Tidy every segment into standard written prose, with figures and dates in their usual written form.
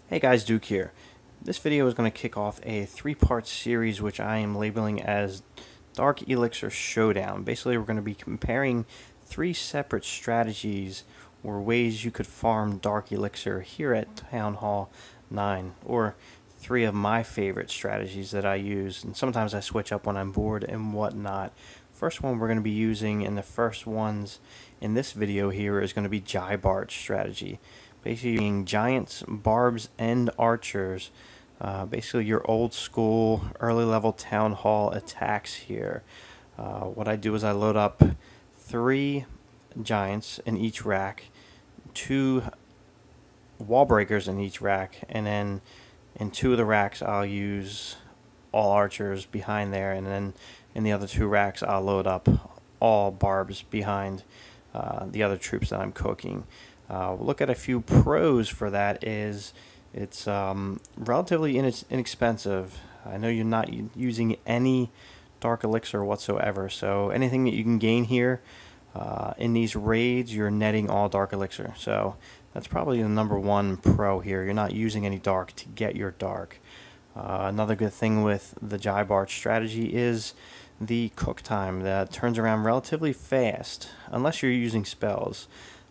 Hey guys, Duke here. This video is going to kick off a three-part series which I am labeling as Dark Elixir Showdown. Basically, we're going to be comparing three separate strategies or ways you could farm Dark Elixir here at Town Hall 9, or three of my favorite strategies that I use, and sometimes I switch up when I'm bored and whatnot. First one we're going to be using, and the first ones in this video here, is going to be GiBarch strategy. Basically being giants, barbs, and archers. Basically your old school early level town hall attacks here. What I do is I load up 3 giants in each rack, 2 wall breakers in each rack, and then in 2 of the racks I'll use all archers behind there, and then in the other 2 racks I'll load up all barbs behind the other troops that I'm cooking. We'll look at a few pros for that. It's relatively inexpensive. I know you're not using any Dark Elixir whatsoever, so anything that you can gain here in these raids, you're netting all Dark Elixir. So that's probably the #1 pro here. You're not using any Dark to get your Dark. Another good thing with the GiBarch strategy is the cook time. That turns around relatively fast, unless you're using spells.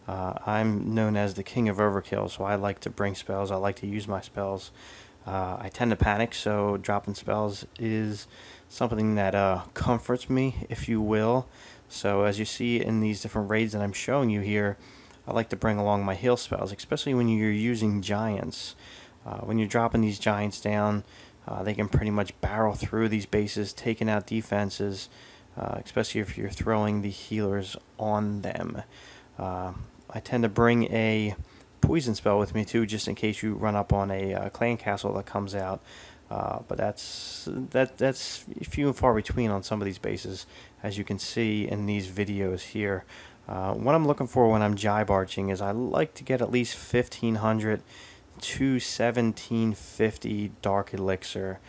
I'm known as the king of overkill, so I like to bring spells. I like to use my spells. I tend to panic, so dropping spells is something that comforts me, if you will. So as you see in these different raids that I'm showing you here, I like to bring along my heal spells, especially when you're using giants. When you're dropping these giants down, they can pretty much barrel through these bases, taking out defenses, especially if you're throwing the healers on them. I tend to bring a poison spell with me too, just in case you run up on a clan castle that comes out. But that's few and far between on some of these bases, as you can see in these videos here. What I'm looking for when I'm GiBarching is I like to get at least 1500 to 1750 Dark Elixir.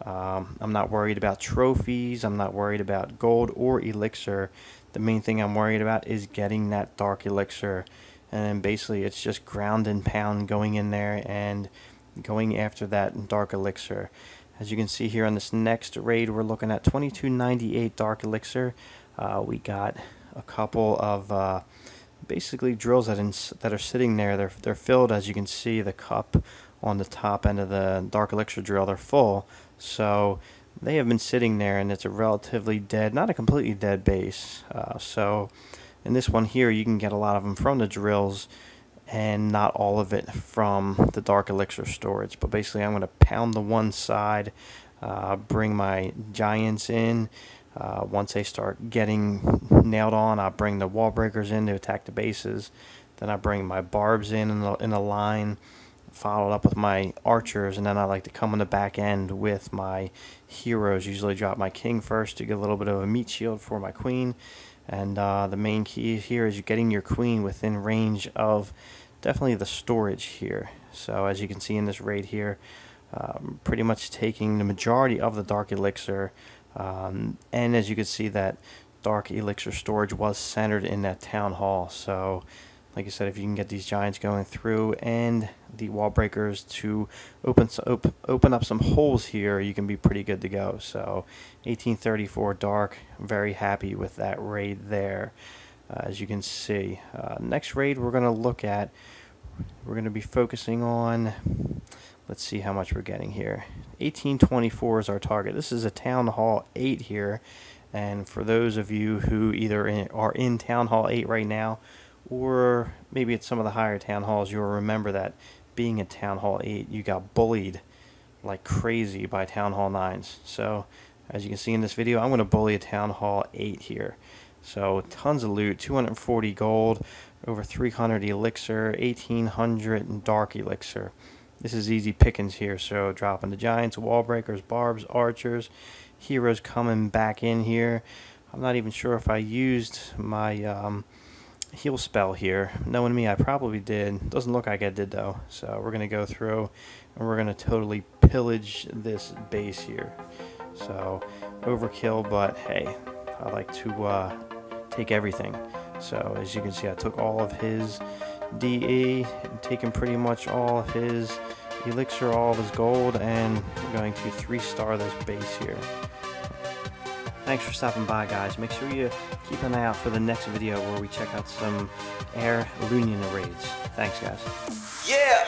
I'm not worried about trophies. I'm not worried about gold or elixir. The main thing I'm worried about is getting that Dark Elixir, and then basically it's just ground and pound going in there and going after that Dark Elixir. As you can see here on this next raid, we're looking at 2298 Dark Elixir. We got a couple of basically drills that are sitting there. They're filled, as you can see, the cup on the top end of the Dark Elixir drill. They're full, so they have been sitting there, and it's a relatively dead, not a completely dead base. So in this one here, you can get a lot of them from the drills and not all of it from the Dark Elixir storage. But basically I'm going to pound the one side, bring my giants in. Once they start getting nailed on, I'll bring the wall breakers in to attack the bases. Then I bring my barbs in a line, followed up with my archers, and then I like to come on the back end with my heroes. Usually drop my king first to get a little bit of a meat shield for my queen. And the main key here is getting your queen within range of definitely the storage here. So as you can see in this raid here, pretty much taking the majority of the Dark Elixir. And as you can see, that Dark Elixir storage was centered in that town hall. So like I said, if you can get these giants going through and the wall breakers to open up some holes here, you can be pretty good to go. So 1834 Dark, very happy with that raid there. As you can see, next raid we're going to be focusing on, let's see how much we're getting here. 1824 is our target. This is a Town Hall 8 here, and for those of you who either are in Town Hall 8 right now, or maybe at some of the higher town halls, you'll remember that being at Town Hall 8, you got bullied like crazy by Town Hall 9s. So as you can see in this video, I'm going to bully a Town Hall 8 here. So tons of loot, 240 gold, over 300 elixir, 1800 Dark Elixir. This is easy pickings here. So dropping the giants, wall breakers, barbs, archers, heroes coming back in here. I'm not even sure if I used my heal spell here. Knowing me, I probably did. Doesn't look like I did though. So we're gonna go through and we're gonna totally pillage this base here. So overkill, but hey, I like to take everything. So as you can see, I took all of his DE and taken pretty much all of his elixir all of his gold, and we're going to 3-star this base here. Thanks for stopping by, guys. Make sure you keep an eye out for the next video where we check out some air Loonion raids. Thanks, guys. Yeah!